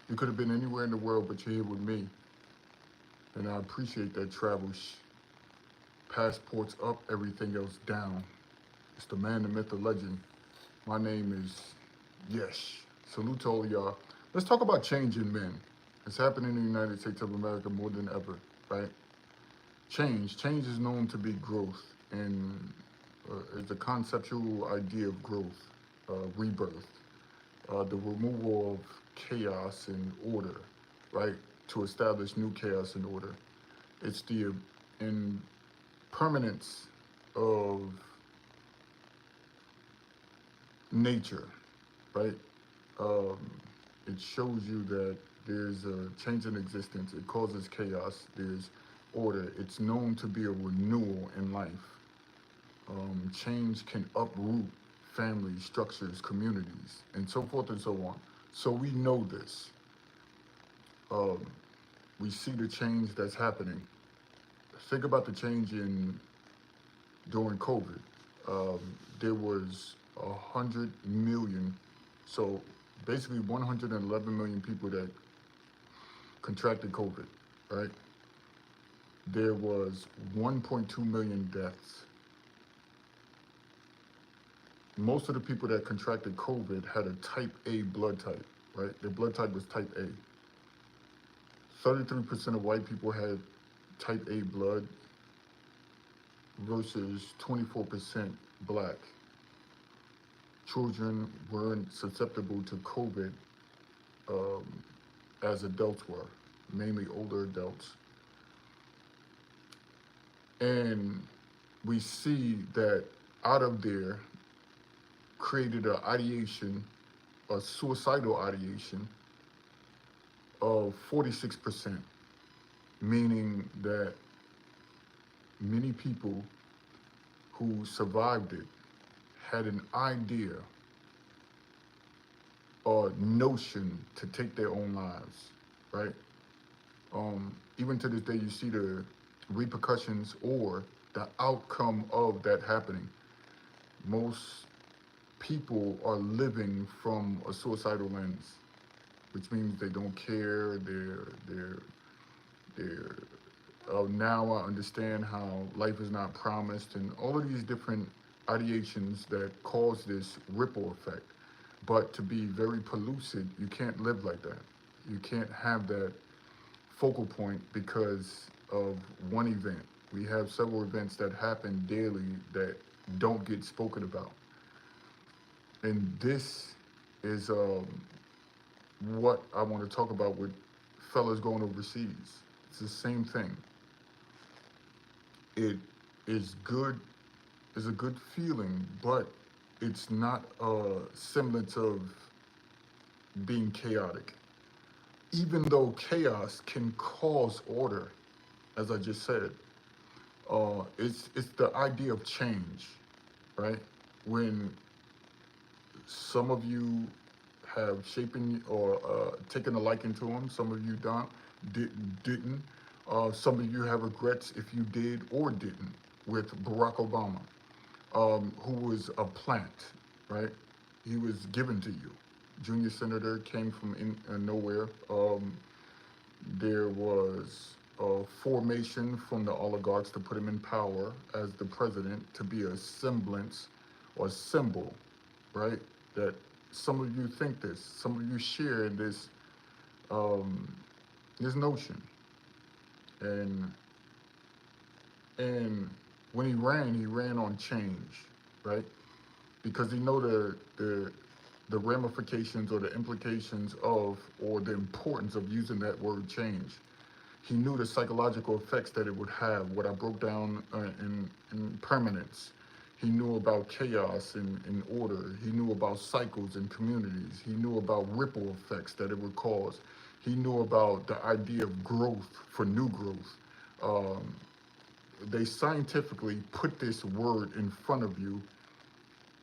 You could have been anywhere in the world, but you're here with me. And I appreciate that travel. Passports up, everything else down. It's the man, the myth, the legend. My name is Yesh. Salute to all of y'all. Let's talk about change in men. It's happening in the United States of America more than ever, right? Change is known to be growth, and is a conceptual idea of growth, rebirth, the removal of chaos and order, right? To establish new chaos and order. It's the impermanence of nature, right? Um, it shows you that there's a change in existence. It causes chaos. There's order. It's known to be a renewal in life. Change can uproot families, structures, communities, and so forth and so on. So we know this. Um, we see the change that's happening. Think about the change in during COVID. Um, there was 100 million, so basically 111 million people that contracted COVID, right? There was 1.2 million deaths. Most of the people that contracted COVID had a type A blood type, right? Their blood type was type A. 33% of white people had type A blood versus 24% black. Children weren't susceptible to COVID um, as adults were, mainly older adults. And we see that out of there created an ideation, a suicidal ideation of 46%, meaning that many people who survived it had an idea or notion to take their own lives, right? Even to this day, you see the repercussions or the outcome of that happening. Most people are living from a suicidal lens, which means they don't care. They're now I understand how life is not promised, and all of these different ideations that cause this ripple effect. But to be very pellucid, you can't live like that. You can't have that focal point because of one event. We have several events that happen daily that don't get spoken about. And this is what I want to talk about with fellas going overseas. It's the same thing. It is good, is a good feeling, but it's not a semblance of being chaotic. Even though chaos can cause order, as I just said, it's the idea of change, right? When some of you have shapen or taken a liking to him, some of you don't, didn't. Some of you have regrets if you did or didn't with Barack Obama, who was a plant, right? He was given to you. Junior senator came from nowhere. There was a formation from the oligarchs to put him in power as the president to be a semblance or symbol, right? That some of you think this, some of you share um, this notion, and and when he ran on change, right? Because he know the ramifications or the implications of or the importance of using that word change. He knew the psychological effects that it would have. What I broke down in permanence. He knew about chaos and order. He knew about cycles and communities. He knew about ripple effects that it would cause. He knew about the idea of growth for new growth. Um, they scientifically put this word in front of you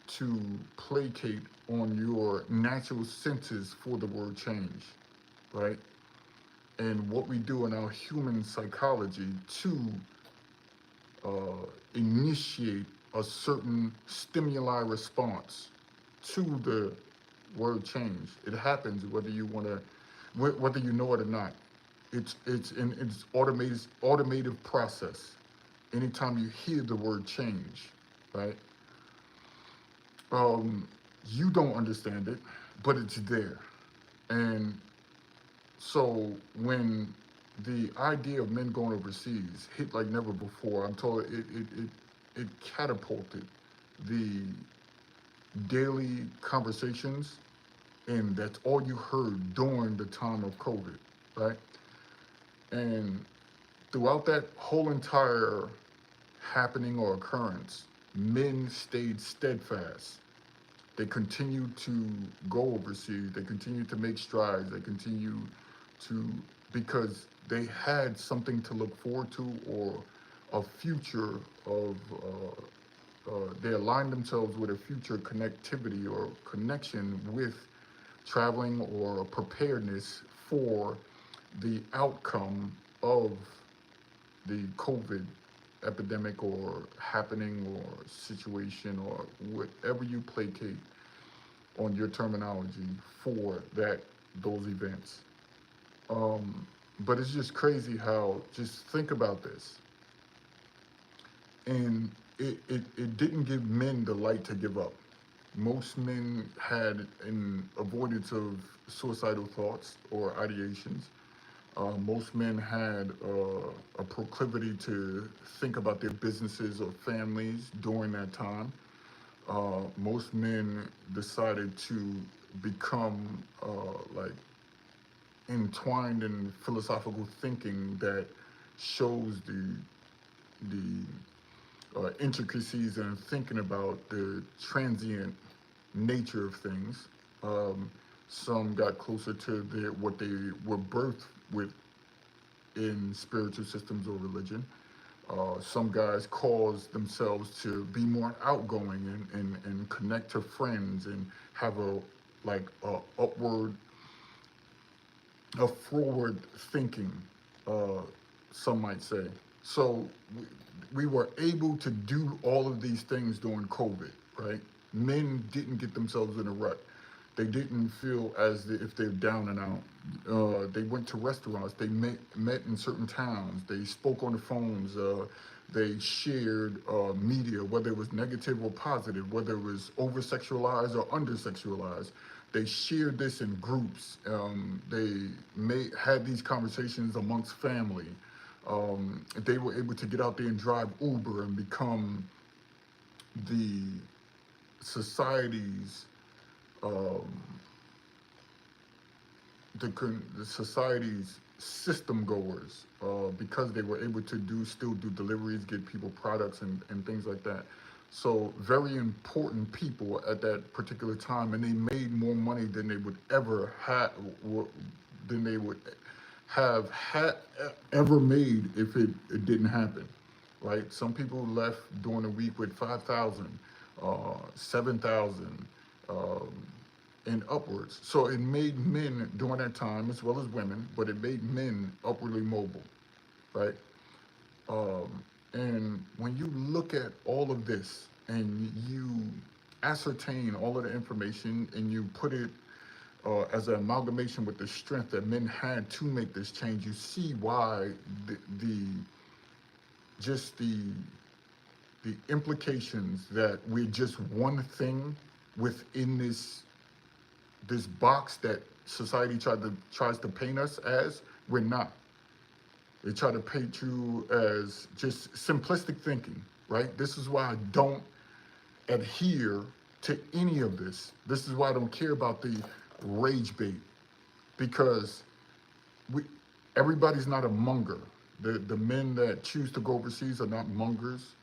to placate on your natural senses for the word change, right? And what we do in our human psychology to initiate a certain stimuli response to the word change. It happens whether you want to whether you know it or not. It's in its automated process. Anytime you hear the word change, right? Um, you don't understand it, but it's there. And so when the idea of men going overseas hit like never before, I'm told it catapulted the daily conversations, and that's all you heard during the time of COVID, right? And throughout that whole entire happening or occurrence, men stayed steadfast. They continued to go overseas. They continued to make strides. They continued to, because they had something to look forward to, or a future of, they aligned themselves with a future connectivity or connection with traveling, or preparedness for the outcome of the COVID epidemic or happening or situation, or whatever you placate on your terminology for those events. But it's just crazy how, just think about this. And it didn't give men the light to give up. Most men had an avoidance of suicidal thoughts or ideations. Most men had a proclivity to think about their businesses or families during that time. Most men decided to become like entwined in philosophical thinking that shows the intricacies and thinking about the transient nature of things. Um, some got closer to what they were birthed with in spiritual systems or religion. Some guys cause themselves to be more outgoing, and connect to friends, and have a forward thinking, uh, some might say. So we were able to do all of these things during COVID, right? Men didn't get themselves in a rut. They didn't feel as if they're down and out. They went to restaurants. They met in certain towns. They spoke on the phones. They shared media, whether it was negative or positive, whether it was over sexualized or under sexualized. They shared this in groups. They had these conversations amongst family. They were able to get out there and drive Uber and become the society's um, the society's system goers, because they were able to still do deliveries, get people products, and things like that. So very important people at that particular time, and they made more money than they would ever have, than they would have had ever made if it didn't happen, right? Some people left during the week with 5,000, 7,000, um, and upwards. So it made men during that time, as well as women, but it made men upwardly mobile, right? And when you look at all of this and you ascertain all of the information, and you put it as an amalgamation with the strength that men had to make this change, you see why the just the implications that we're just one thing within this box that society tries to paint us as. We're not. They try to paint you as just simplistic thinking, right? This is why I don't adhere to any of this. This is why I don't care about the rage bait, because we everybody's not a monger. The men that choose to go overseas are not mongers.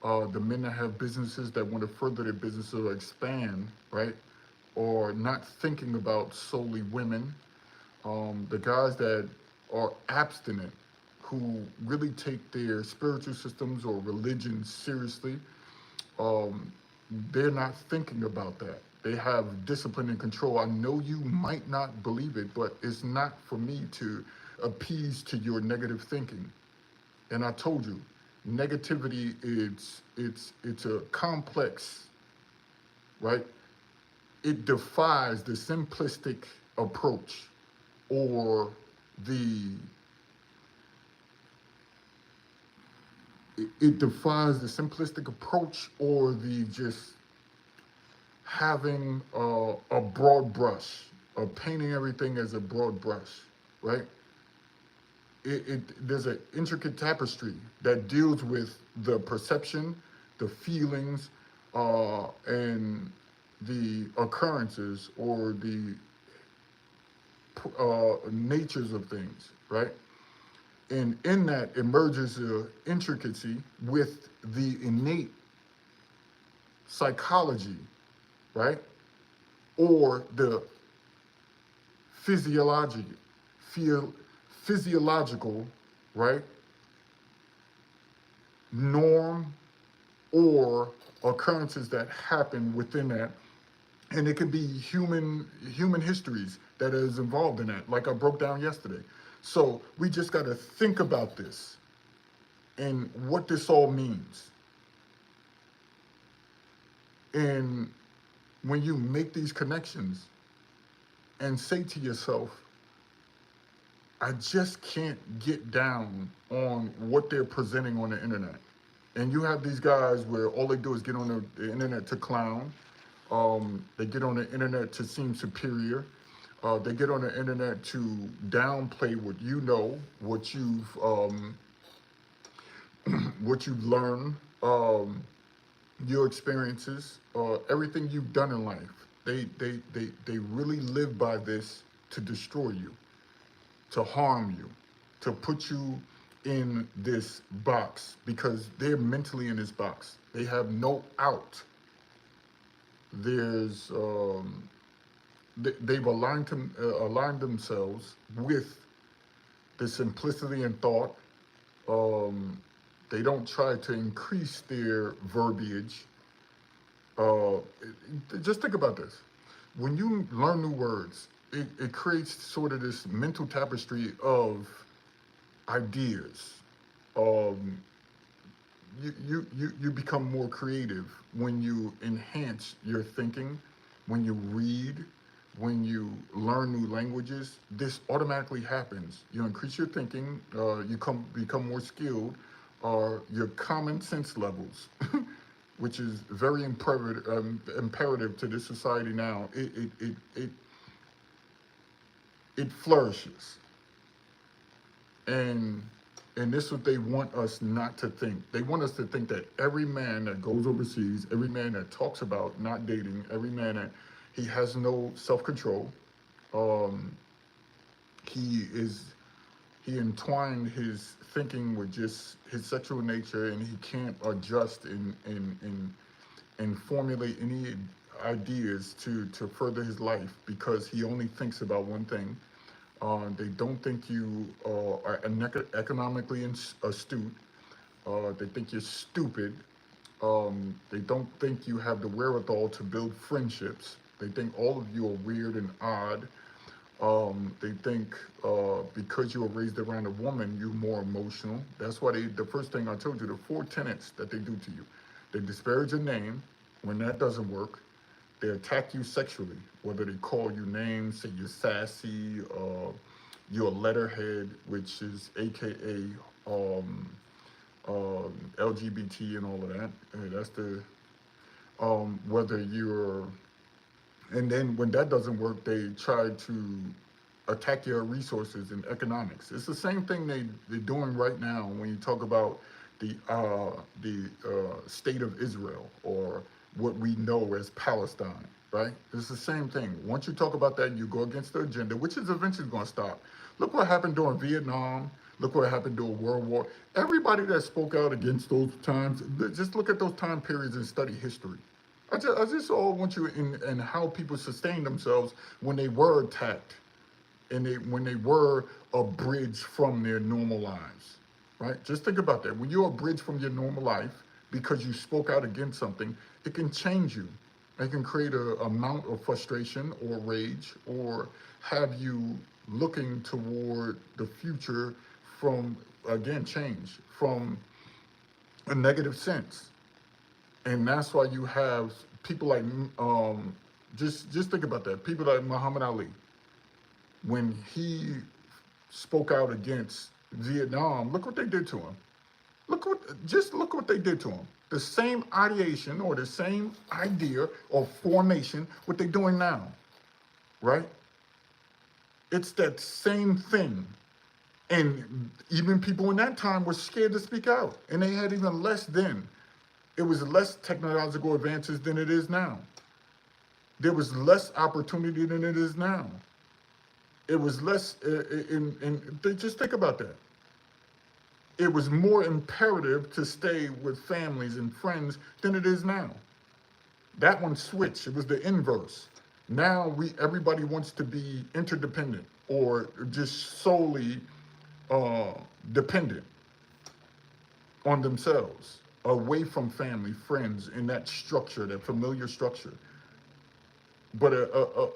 The men that have businesses that want to further their business or expand, right? Or not thinking about solely women. The guys that are abstinent, who really take their spiritual systems or religion seriously, um, they're not thinking about that. They have discipline and control. I know you might not believe it, but it's not for me to appease to your negative thinking. And I told you, negativity it's a complex, right? It defies the simplistic approach or the it defies the simplistic approach or the just having a broad brush, of painting everything as a broad brush, right? There's an intricate tapestry that deals with the perception, the feelings, and the occurrences or the natures of things, right? And in that emerges the intricacy with the innate psychology, right? Or the physiology, feel, physiological, right? Norm or occurrences that happen within that. And it can be human histories that is involved in that, like I broke down yesterday. So we just got to think about this and what this all means. And when you make these connections and say to yourself, I just can't get down on what they're presenting on the internet. And you have these guys where all they do is get on the internet to clown. They get on the internet to seem superior. They get on the internet to downplay what you know, what you've learned, your experiences, everything you've done in life. They really live by this to destroy you, to harm you, to put you in this box because they're mentally in this box. They have no out. There's they've aligned themselves with the simplicity in thought. Um, they don't try to increase their verbiage. Uh, just think about this. When you learn new words, it creates sort of this mental tapestry of ideas. Um, you become more creative when you enhance your thinking, when you read, when you learn new languages. This automatically happens. You increase your thinking, you become more skilled, your common sense levels, which is very imperative to this society now. It flourishes. And this is what they want us not to think. They want us to think that every man that goes overseas, every man that talks about not dating, every man that he has no self-control, um, he is he entwined his thinking with just his sexual nature, and he can't adjust and formulate any ideas to further his life because he only thinks about one thing. They don't think you are economically astute. They think you're stupid. They don't think you have the wherewithal to build friendships. They think all of you are weird and odd. They think because you were raised around a woman, you're more emotional. That's why the first thing I told you, the four tenets that they do to you. They disparage your name. When that doesn't work, they attack you sexually, whether they call you names, say you're sassy, you're a letterhead, which is AKA LGBT and all of that. That's the, whether you're, and then when that doesn't work, they try to attack your resources and economics. It's the same thing they're doing right now when you talk about the state of Israel or what we know as Palestine, right? It's the same thing. Once you talk about that, you go against the agenda, which is eventually going to stop. Look what happened during Vietnam. Look what happened during World War. Everybody that spoke out against those times, just look at those time periods and study history. I just all want you in how people sustained themselves when they were attacked and when they were abridged from their normal lives, right? Just think about that. When you're abridged from your normal life because you spoke out against something, it can change you. It can create a amount of frustration or rage or have you looking toward the future from, again, change, from a negative sense. And that's why you have people like, just think about that. People like Muhammad Ali, when he spoke out against Vietnam, look what they did to him. Look what they did to him. The same ideation or the same idea or formation, what they're doing now, right? It's that same thing. And even people in that time were scared to speak out. And they had even less then. It was less technological advances than it is now. There was less opportunity than it is now. It was less, just think about that. It was more imperative to stay with families and friends than it is now. That one switched. It was the inverse. Now everybody wants to be interdependent or just solely uh, dependent on themselves, away from family, friends, in that structure, that familiar structure. But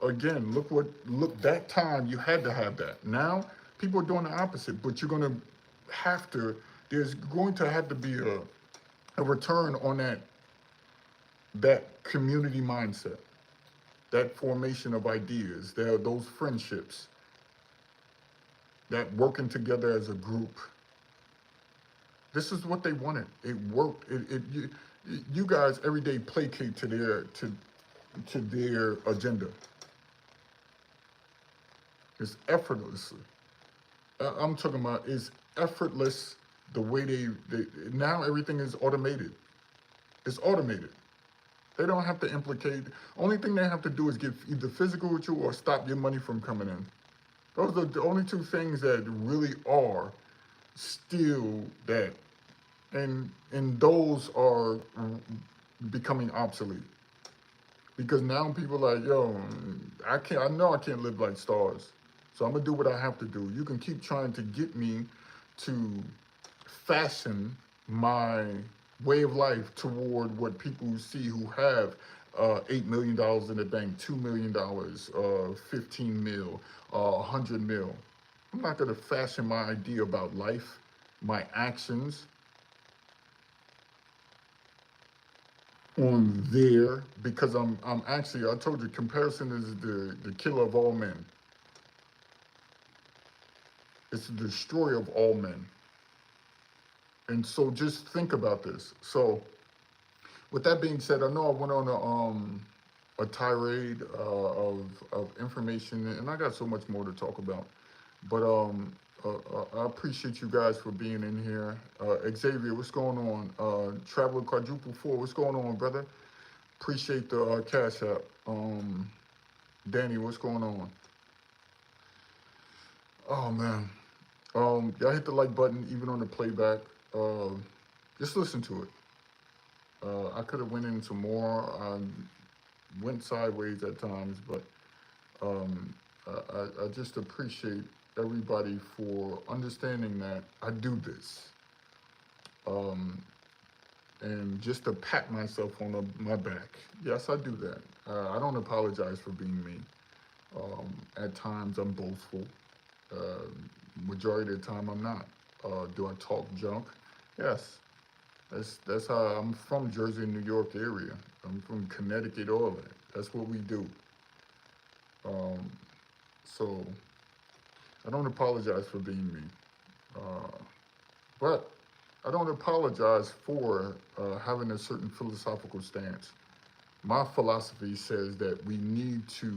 again, look, that time you had to have that. Now people are doing the opposite, but you're going to have to, there's going to have to be a return on that community mindset, that formation of ideas, those friendships, that working together as a group. This is what they wanted. It worked. You guys every day placate to their agenda. It's effortless. I'm talking about it's effortless the way they now everything is automated. It's automated. They don't have to implicate. Only thing they have to do is get either physical with you or stop your money from coming in. Those are the only two things that really are still that, and those are becoming obsolete. Because now people are like, yo, I know I can't live like stars. So I'm gonna do what I have to do. You can keep trying to get me to fashion my way of life toward what people see who have $8 million in the bank, $2 million, 15 mil, 100 mil. I'm not gonna fashion my idea about life, my actions on there, because I'm actually, I told you, comparison is the killer of all men. It's the destroyer of all men. And so just think about this. So with that being said, I know I went on a tirade of information, and I got so much more to talk about. But I appreciate you guys for being in here. Xavier, what's going on? Travel Quadruple 4, what's going on, brother? Appreciate the Cash App. Danny, what's going on? Oh man, y'all hit the like button even on the playback. Just listen to it. I could have went into more. I went sideways at times, but I just appreciate everybody for understanding that I do this. And just to pat myself on my back. Yes, I do that. I don't apologize for being me. At times I'm boastful. Uh, Majority of the time I'm not. Do I talk junk? Yes. That's how I'm from. Jersey and New York area. I'm from Connecticut, all that. That's what we do. Um, so I don't apologize for being me. But I don't apologize for having a certain philosophical stance. My philosophy says that we need to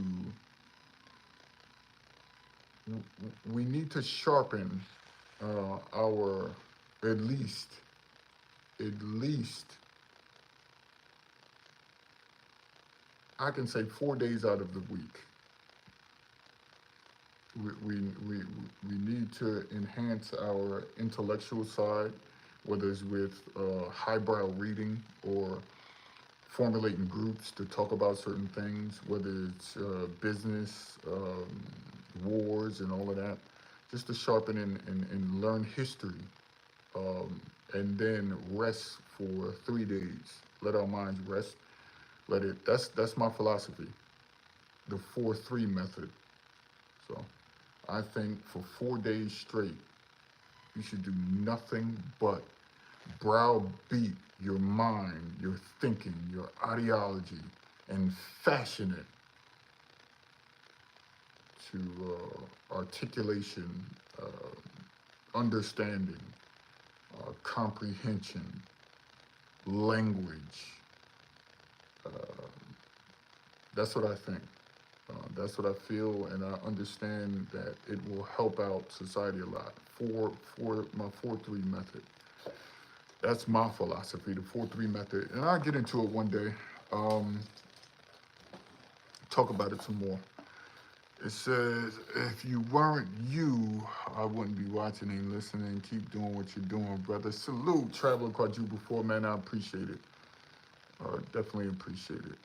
sharpen our at least I can say 4 days out of the week. We need to enhance our intellectual side, whether it's with highbrow reading or formulating groups to talk about certain things, whether it's business, wars, and all of that, just to sharpen and learn history, and then rest for 3 days. Let our minds rest. Let it. That's my philosophy. The 4-3 method. So I think for 4 days straight, you should do nothing but browbeat your mind, your thinking, your ideology, and fashion it to articulation, understanding, comprehension, language. Uh, that's what I think. That's what I feel, and I understand that it will help out society a lot. For my 4-3 method. That's my philosophy, the 4-3 method, and I'll get into it one day. Um, talk about it some more. It says, if you weren't you, I wouldn't be watching and listening. Keep doing what you're doing, brother. Salute, Traveler Quadruple 4, man. I appreciate it. Definitely appreciate it.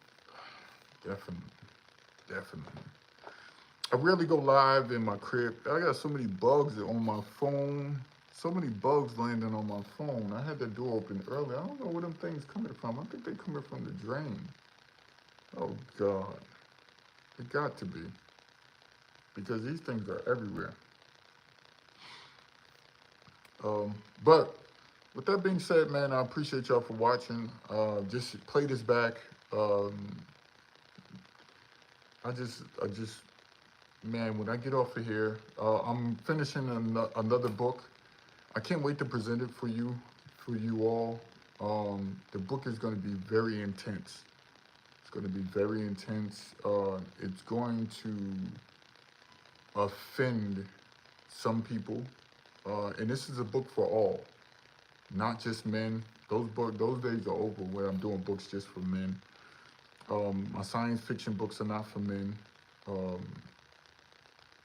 Definitely. Definitely. I rarely go live in my crib. I got so many bugs on my phone. So many bugs landing on my phone. I had the door open earlier. I don't know where them things coming from. I think they're coming from the drain. Oh, God. It got to be. Because these things are everywhere. But with that being said, man, I appreciate y'all for watching. Just play this back. Um, I just, man, when I get off of here, I'm finishing another book. I can't wait to present it for you all. The book is going to be very intense. It's going to be very intense. It's going to offend some people, and this is a book for all, not just men. Those days are over where I'm doing books just for men. My science fiction books are not for men. Um,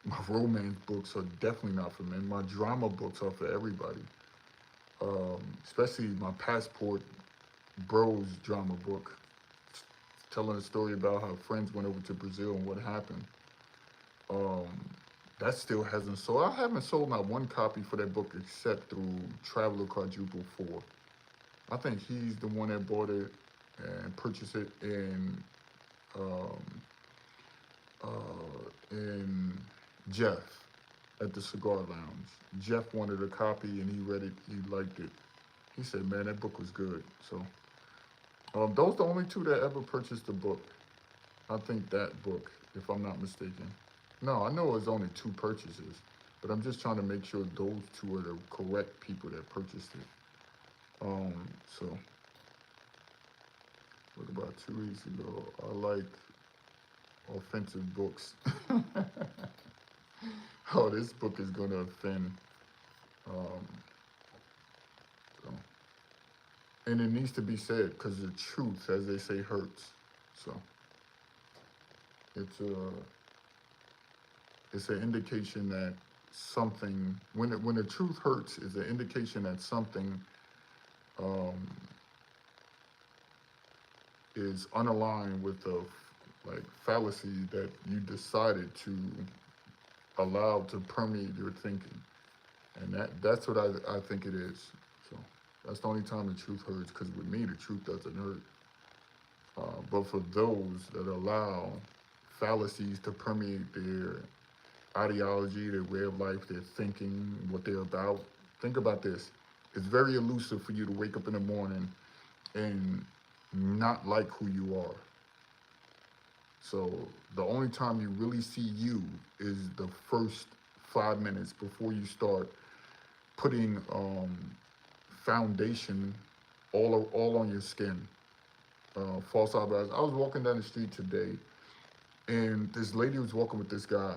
my romance books are definitely not for men. My drama books are for everybody. Especially my Passport Bros drama book, telling a story about how friends went over to Brazil and what happened. Um, that still hasn't sold. I haven't sold not one copy for that book except through Traveler Quadruple 4. I think he's the one that bought it and purchased it um, in Jeff at the Cigar Lounge. Jeff wanted a copy and he read it. He liked it. He said, "Man, that book was good." So those are the only two that ever purchased the book. I think that book, if I'm not mistaken. No, I know it was only 2 purchases, but I'm just trying to make sure those 2 are the correct people that purchased it. So what about 2 weeks ago? I like offensive books. Oh, this book is gonna offend. Um, so. And it needs to be said because the truth, as they say, hurts. So it's a it's an indication that something, when the truth hurts, is an indication that something um, is unaligned with the like fallacy that you decided to allow to permeate your thinking, and that's what I think it is. So that's the only time the truth hurts, because with me the truth doesn't hurt. But for those that allow fallacies to permeate their ideology, their way of life, their thinking, what they're about. Think about this. It's very elusive for you to wake up in the morning and not like who you are. So the only time you really see you is the first 5 minutes before you start putting foundation all on your skin. False eyebrows. I was walking down the street today, and this lady was walking with this guy.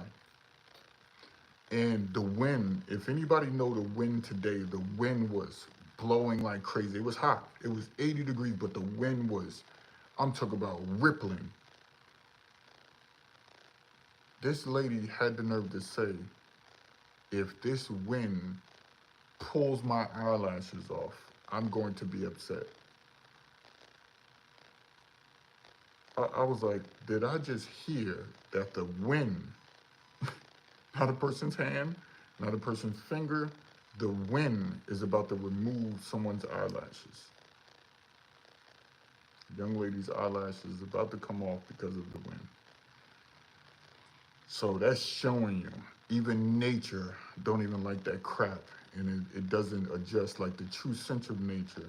And the wind, if anybody know the wind today, the wind was blowing like crazy. It was hot. It was 80 degrees, but the wind was, I'm talking about rippling. This lady had the nerve to say, if this wind pulls my eyelashes off, I'm going to be upset. I was like, did I just hear that the wind, not a person's hand, not a person's finger, the wind is about to remove someone's eyelashes. Young lady's eyelashes is about to come off because of the wind. So that's showing you, even nature don't even like that crap, and it doesn't adjust like the true sense of nature.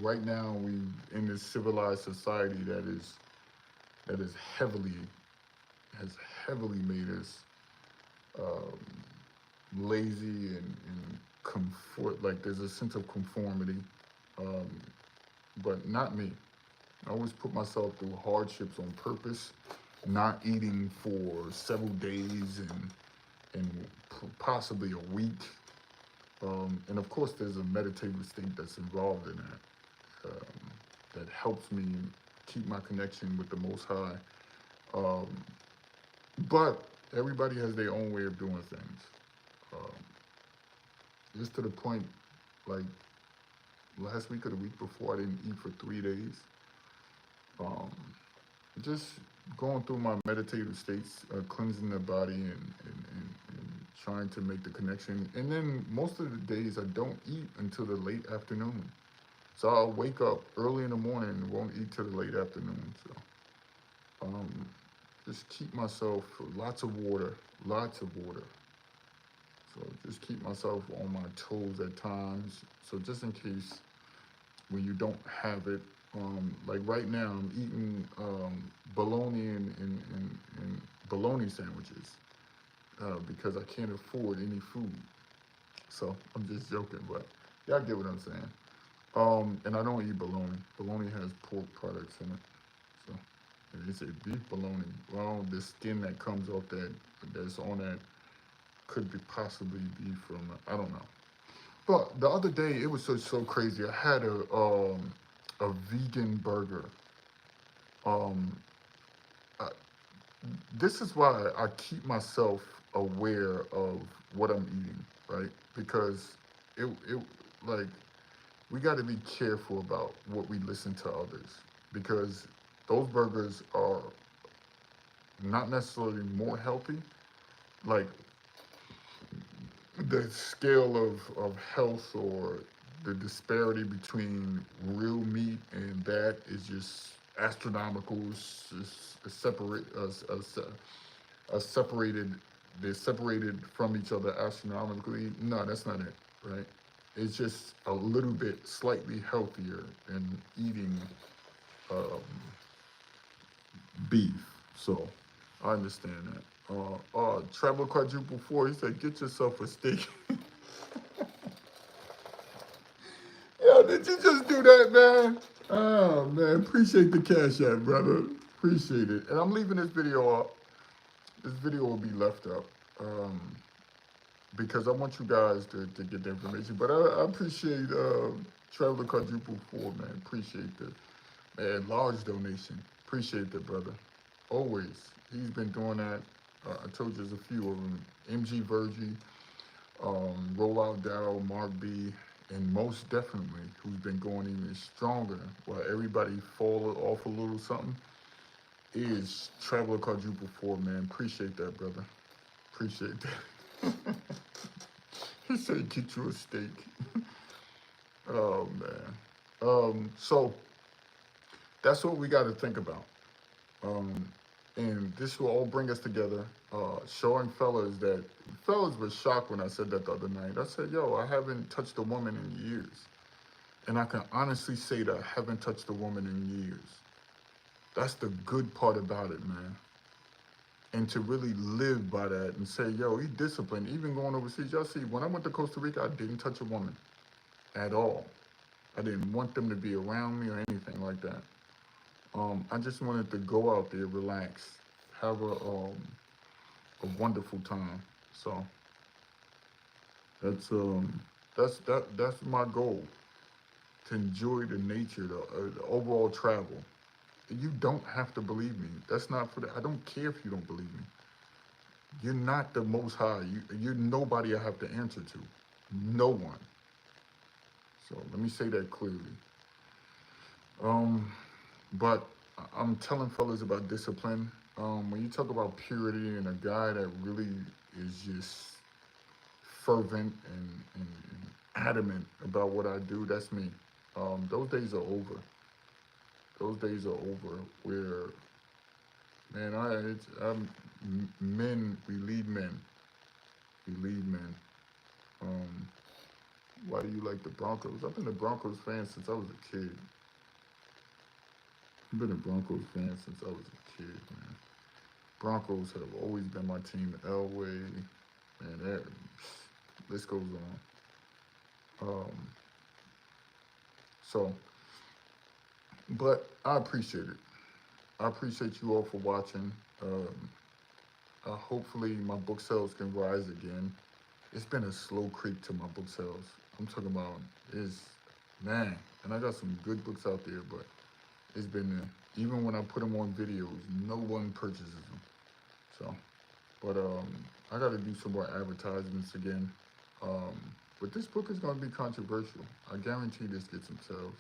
Right now, we in this civilized society that is heavily has heavily made us um, lazy and comfort. Like there's a sense of conformity, um, but not me. I always put myself through hardships on purpose, not eating for several days and possibly a week. And of course, there's a meditative state that's involved in that that helps me keep my connection with the Most High. Um, but everybody has their own way of doing things. Um, just to the point, like last week or the week before, I didn't eat for 3 days. Um, just going through my meditative states, cleansing the body and trying to make the connection. And then most of the days I don't eat until the late afternoon. So I'll wake up early in the morning and won't eat till the late afternoon. So um, just keep myself lots of water, lots of water. So just keep myself on my toes at times. So just in case when you don't have it, like right now I'm eating bologna and bologna sandwiches because I can't afford any food. So I'm just joking, but y'all get what I'm saying. And I don't eat bologna. Bologna has pork products in it. So and they say beef bologna. Well, the skin that comes off that's on that could be possibly be from I don't know. But the other day it was so crazy. I had a vegan burger. Um, I, this is why I keep myself aware of what I'm eating, right? Because it like we got to be careful about what we listen to others because those burgers are not necessarily more healthy. Like the scale of health or the disparity between real meat and that is just astronomical. It's separate separated. They're separated from each other astronomically. No, that's not it, right? It's just a little bit slightly healthier than eating um, beef. So I understand that. Travel quadruple four. He said, "Get yourself a steak." Yo, did you just do that, man? Oh man, appreciate the cash app, brother. Appreciate it. And I'm leaving this video up. This video will be left up because I want you guys to get the information. But I appreciate Traveler Quadruple Four, man. Appreciate the man, large donation. Appreciate that, brother. Always. He's been doing that. I told you there's a few of them. MG Virgie, Rollout Dow, Mark B, and most definitely, who's been going even stronger while everybody fall off a little something, is Traveler Quadruple Four, man. Appreciate that, brother. Appreciate that. He said, get you a steak. Oh, man. So that's what we got to think about. Um, and this will all bring us together, showing fellas were shocked when I said that the other night. I said, yo, I haven't touched a woman in years. And I can honestly say that I haven't touched a woman in years. That's the good part about it, man. And to really live by that and say, yo, he disciplined, even going overseas. Y'all see, when I went to Costa Rica, I didn't touch a woman at all. I didn't want them to be around me or anything like that. I just wanted to go out there, relax, have a wonderful time. So that's my goal, to enjoy the nature, the overall travel. You don't have to believe me. That's not for that. I don't care if you don't believe me. You're not the Most High. You're nobody I have to answer to. No one. So let me say that clearly. Um, but I'm telling fellas about discipline. When you talk about purity and a guy that really is just fervent and adamant about what I do, that's me. Those days are over. Those days are over where, man, men, we lead men. We lead men. Um, why do you like the Broncos? I've been a Broncos fan since I was a kid. I've been a Broncos fan since I was a kid, man. Broncos have always been my team. Elway. and that list goes on. So, but I appreciate it. I appreciate you all for watching. Hopefully my book sales can rise again. It's been a slow creep to my book sales. I'm talking about is man, and I got some good books out there, but it's been even when I put them on videos, no one purchases them. So, but I got to do some more advertisements again. Um, but this book is going to be controversial. I guarantee this gets some sales.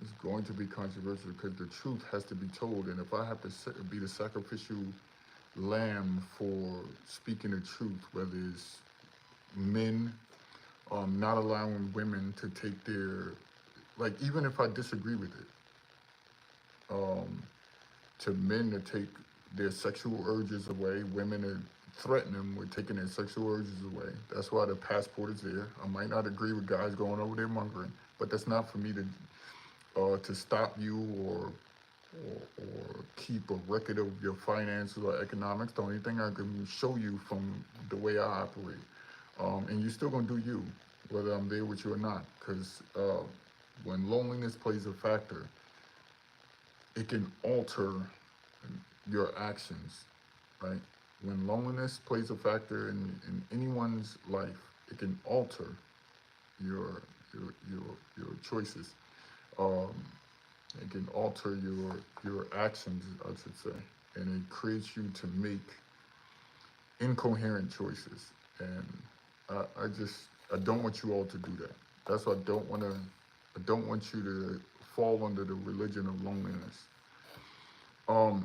It's going to be controversial because the truth has to be told, and if I have to be the sacrificial lamb for speaking the truth, whether it's men not allowing women to take their, like, even if I disagree with it, um, to men to take their sexual urges away, women to threaten them with taking their sexual urges away. That's why the passport is there. I might not agree with guys going over there mongering, but that's not for me to stop you or keep a record of your finances or economics. The only thing I can show you from the way I operate. And you're still gonna do you, whether I'm there with you or not. Because when loneliness plays a factor, it can alter your actions, right? When loneliness plays a factor in anyone's life, it can alter your your choices. Um, it can alter your actions, I should say, and it creates you to make incoherent choices. And I don't want you all to do that. That's why I don't want you to fall under the religion of loneliness.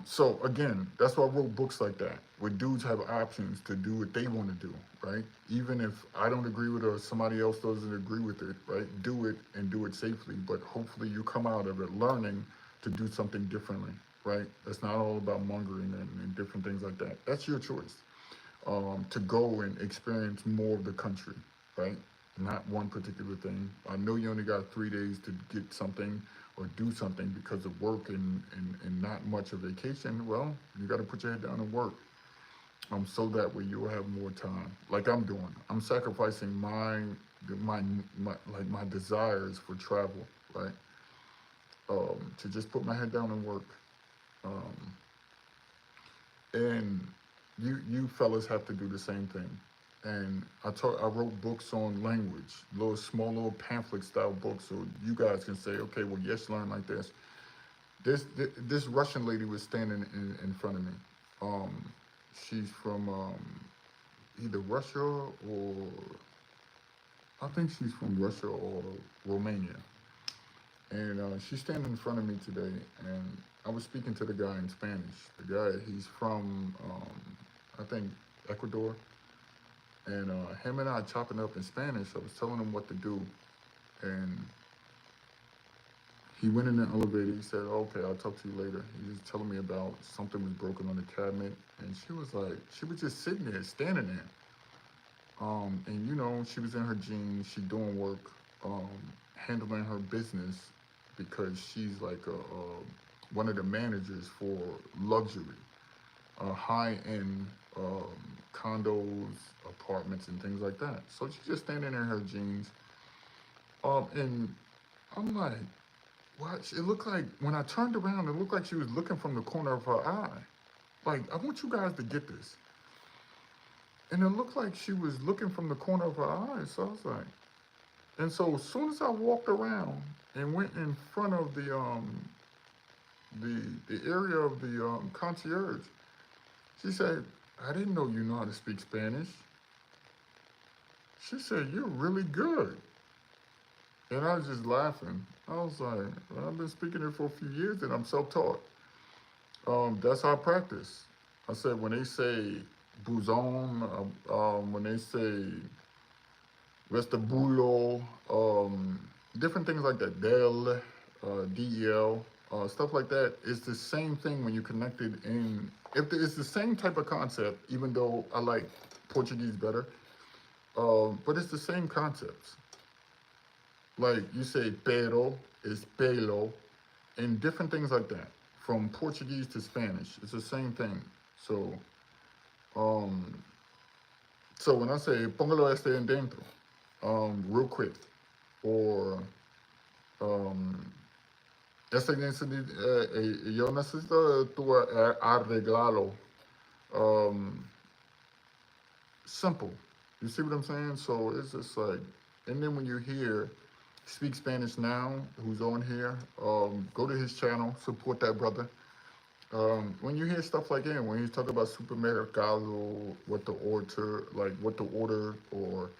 So again, that's why I wrote books like that, where dudes have options to do what they want to do, right? Even if I don't agree with it or somebody else doesn't agree with it, right? Do it and do it safely. But hopefully you come out of it learning to do something differently, right? It's not all about mongering and different things like that. That's your choice. To go and experience more of the country, right? Not one particular thing. I know you only got 3 days to get something or do something because of work and not much of vacation. Well, you got to put your head down and work, so that way you'll have more time. Like I'm doing, I'm sacrificing my desires for travel, right? To just put my head down and work. Um, and you fellas have to do the same thing. And I wrote books on language, little pamphlet style books, so you guys can say, okay, well, yes, learn like this. This Russian lady was standing in front of me. Um, she's from either Russia or I think she's from Russia or Romania. And she's standing in front of me today, and I was speaking to the guy in Spanish. The guy, he's from, I think, Ecuador. And him and I chopping up in Spanish. I was telling him what to do. And he went in the elevator. He said, okay, I'll talk to you later. He was telling me about something was broken on the cabinet. And she was just sitting there, standing there. And she was in her jeans. She doing work, um, handling her business because she's like one of the managers for luxury, high-end condos, apartments, and things like that. So she's just standing in her jeans. And I'm like, what? It looked like when I turned around, it looked like she was looking from the corner of her eye. Like, I want you guys to get this. And it looked like she was looking from the corner of her eye. So I was like, and so as soon as I walked around and went in front of the area of the concierge, she said, I didn't know you know how to speak Spanish. She said, you're really good. And I was just laughing. I was like, well, I've been speaking it for a few years and I'm self-taught. That's our practice. I said, when they say bouzon, when they say vestibulo, different things like that, del, stuff like that, it's the same thing when you connect it in, it's the same type of concept, even though I like Portuguese better, but it's the same concepts. Like you say pero, is pelo, and different things like that. From Portuguese to Spanish, it's the same thing. So, um, So when I say póngalo este en dentro, real quick, or um, yo necesito tu arreglalo. Um, Simple. You see what I'm saying? So it's just like, and then when you hear Speak Spanish Now, who's on here, go to his channel, support that brother. When you hear stuff like that, when he's talking about supermercado, what the order, or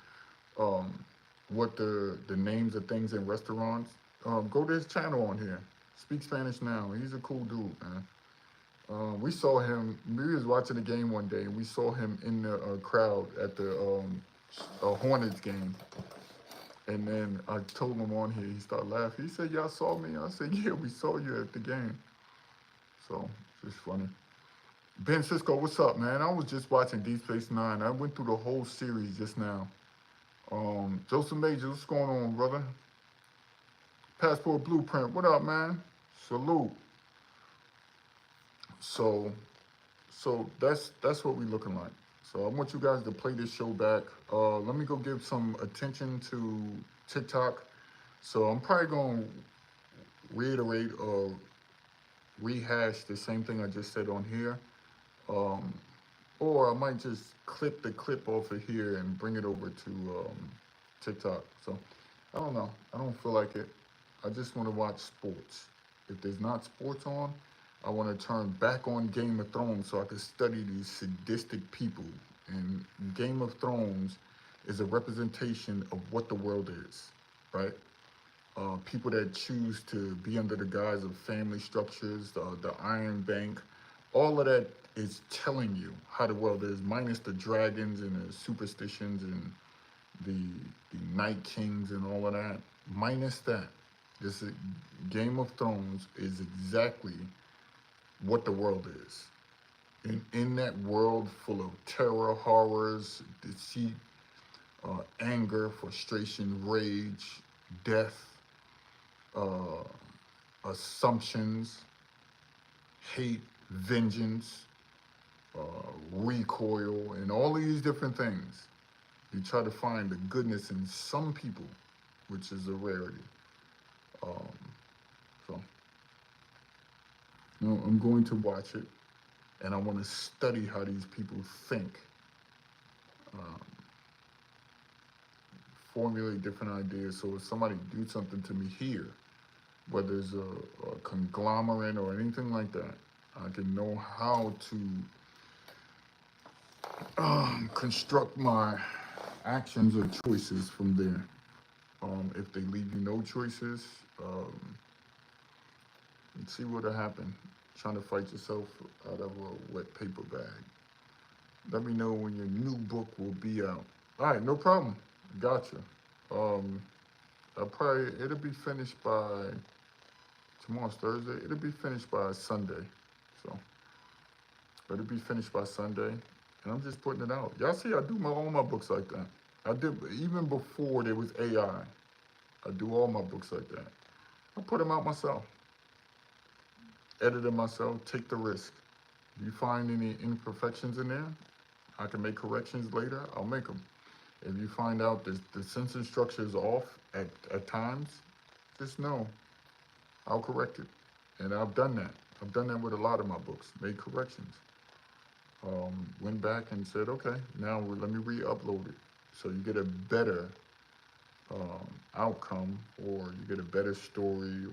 um, what the names of things in restaurants, go to his channel on here. Speak Spanish Now. He's a cool dude, man. We saw him. We was watching the game one day, and we saw him in the crowd at the Hornets game. And then I told him on here. He started laughing. He said, "Y'all saw me." I said, "Yeah, we saw you at the game." So it's just funny. Ben Cisco, what's up, man? I was just watching Deep Space Nine. I went through the whole series just now. Joseph Major, what's going on, brother? Passport Blueprint, what up, man? Salute. So that's what we looking like. So I want you guys to play this show back. Let me go give some attention to TikTok. So I'm probably gonna reiterate or rehash the same thing I just said on here. Um, or I might just clip the clip off of here and bring it over to TikTok. So I don't know. I don't feel like it. I just want to watch sports. If there's not sports on, I want to turn back on Game of Thrones so I can study these sadistic people. And Game of Thrones is a representation of what the world is, right? People that choose to be under the guise of family structures, the Iron Bank, all of that is telling you how the world is, minus the dragons and the superstitions and the Night Kings and all of that. Minus that, this Game of Thrones is exactly what the world is. In that world full of terror, horrors, deceit, anger, frustration, rage, death, uh, assumptions, hate, vengeance, recoil, and all of these different things. You try to find the goodness in some people, which is a rarity. Um, so, I'm going to watch it, and I want to study how these people think, um, formulate different ideas. So if somebody do something to me here, whether it's a conglomerate or anything like that, I can know how to construct my actions or choices from there. If they leave you no choices, let's see what'll happen. Trying to fight yourself out of a wet paper bag. Let me know when your new book will be out. All right, no problem. Gotcha. Um, it'll be finished by tomorrow's Thursday. It'll be finished by Sunday. So it'll be finished by Sunday, and I'm just putting it out. Y'all see, I do all my books like that. I did even before there was AI. I do all my books like that. I put them out myself, edit them myself, take the risk. If you find any imperfections in there, I can make corrections later. I'll make them. If you find out the sentence structure is off at times, just know I'll correct it. And I've done that. I've done that with a lot of my books, made corrections. Went back and said, okay, now let me re-upload it. So you get a better outcome, or you get a better story,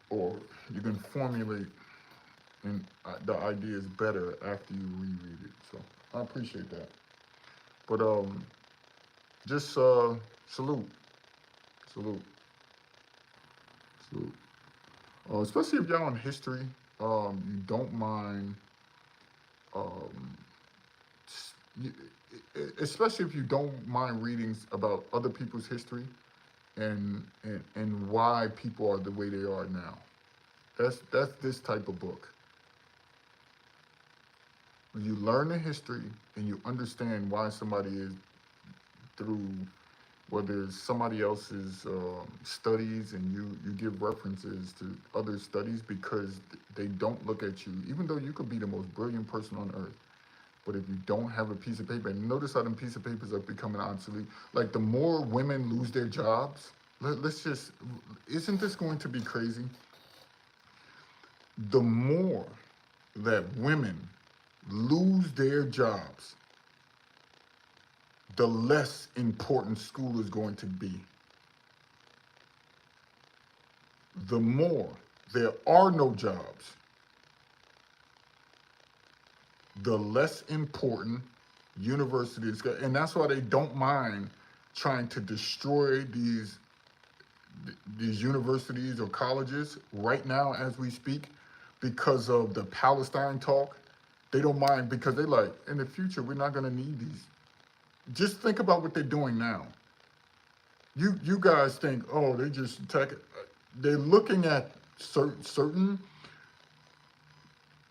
or you can formulate and the ideas better after you reread it. So I appreciate that. But just salute, salute, salute. Especially if y'all in history, you don't mind, um, you, especially if you don't mind readings about other people's history and why people are the way they are now. That's this type of book. When you learn the history and you understand why somebody is through, whether it's somebody else's studies, and you give references to other studies because they don't look at you, even though you could be the most brilliant person on earth, But if you don't have a piece of paper, and notice how them piece of papers are becoming obsolete. Like the more women lose their jobs, let's just, isn't this going to be crazy? The more that women lose their jobs, the less important school is going to be. The more there are no jobs, the less important university is. And that's why they don't mind trying to destroy these universities or colleges right now as we speak because of the Palestine talk. They don't mind because they like, in the future, we're not going to need these. Just think about what they're doing now. You guys think, oh, they just attack it. They're looking at certain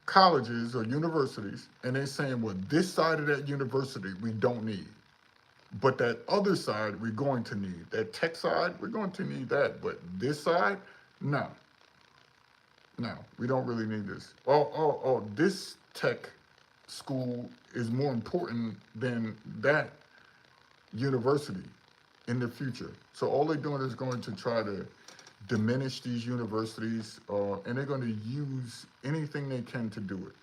colleges or universities, and they're saying, well, this side of that university we don't need, but that other side we're going to need. That tech side, we're going to need that, but this side, no, we don't really need this. Oh, this tech school is more important than that university in the future. So all they're doing is going to try to diminish these universities, and they're going to use anything they can to do it.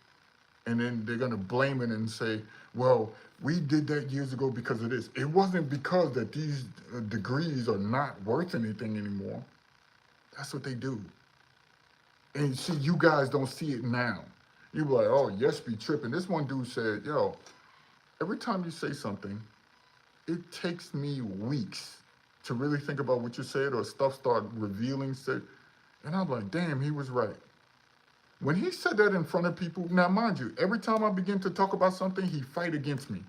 And then they're going to blame it and say, well, we did that years ago because of this. It wasn't because that these degrees are not worth anything anymore. That's what they do. And see, you guys don't see it now. You be like, oh, yes, be tripping. This one dude said, yo, every time you say something, it takes me weeks to really think about what you said, or stuff start revealing. And I'm like, damn, he was right. When he said that in front of people, now mind you, every time I begin to talk about something, he fight against me.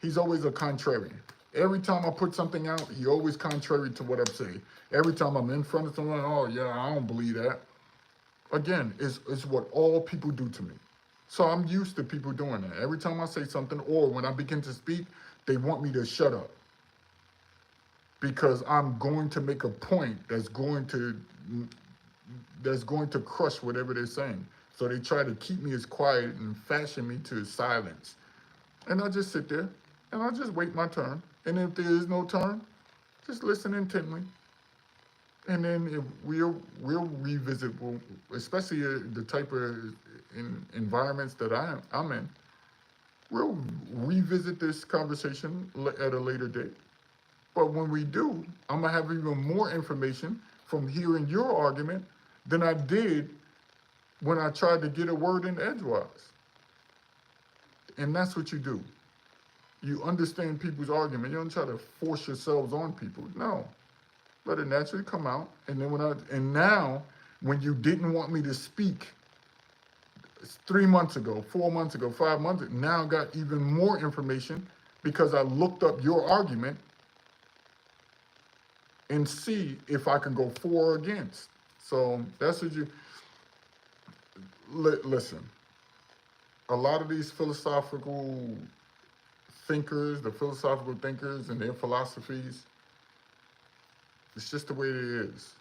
He's always a contrarian. Every time I put something out, he always contrary to what I'm saying. Every time I'm in front of someone, oh yeah, I don't believe that. Again, it's what all people do to me. So I'm used to people doing that. Every time I say something, or when I begin to speak, they want me to shut up. Because I'm going to make a point that's going to crush whatever they're saying. So they try to keep me as quiet and fashion me to silence. And I just sit there and I just wait my turn. And if there is no turn, just listen intently. And then if we'll revisit, especially the type of environments that I'm in, we'll revisit this conversation at a later date. But when we do, I'm going to have even more information from hearing your argument than I did when I tried to get a word in edgewise. And that's what you do. You understand people's argument. You don't try to force yourselves on people. No. Let it naturally come out. And then now, when you didn't want me to speak 3 months ago, 4 months ago, 5 months ago, now I got even more information because I looked up your argument and see if I can go for or against. So that's what you, listen, a lot of these philosophical thinkers, the philosophical thinkers and their philosophies, it's just the way it is.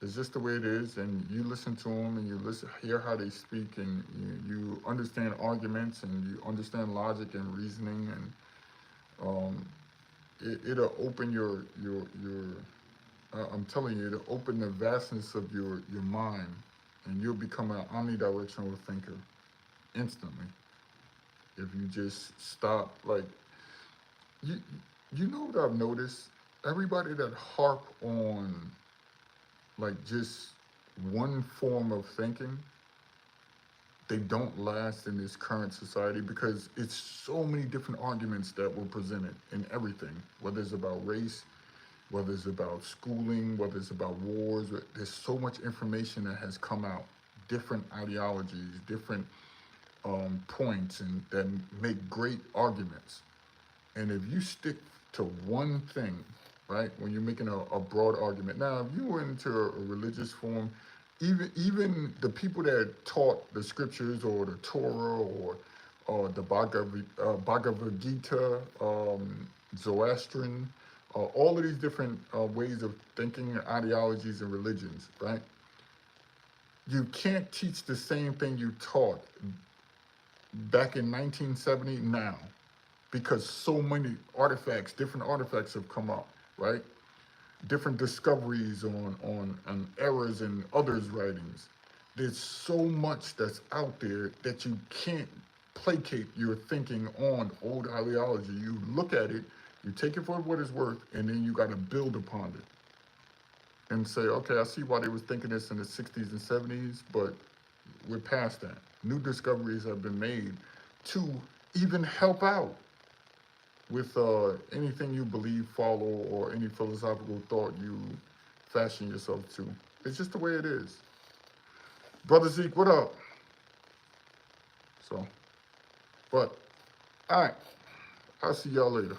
It's just the way it is, and you listen to them and you hear how they speak, and you understand arguments and you understand logic and reasoning, and it'll open your I'm telling you, it'll open the vastness of your mind, and you'll become an omnidirectional thinker instantly. If you just stop, like, you know what I've noticed? Everybody that harp on, like, just one form of thinking, they don't last in this current society because it's so many different arguments that were presented in everything, whether it's about race, whether it's about schooling, whether it's about wars. There's so much information that has come out, different ideologies, different points, and that make great arguments. And if you stick to one thing, right, when you're making a broad argument. Now, if you went into a religious form, even the people that taught the scriptures or the Torah or the Bhagavad Gita, Zoroastrian, all of these different ways of thinking, ideologies, and religions, right? You can't teach the same thing you taught back in 1970 now, because so many artifacts, different artifacts have come out, right? Different discoveries on errors in others' writings. There's so much that's out there that you can't placate your thinking on old ideology. You look at it, you take it for what it's worth, and then you got to build upon it and say, okay, I see why they was thinking this in the 60s and 70s, but we're past that. New discoveries have been made to even help out with anything you believe, follow, or any philosophical thought you fashion yourself to. It's just the way it is. Brother Zeke, what up? So, but, all right. I'll see y'all later.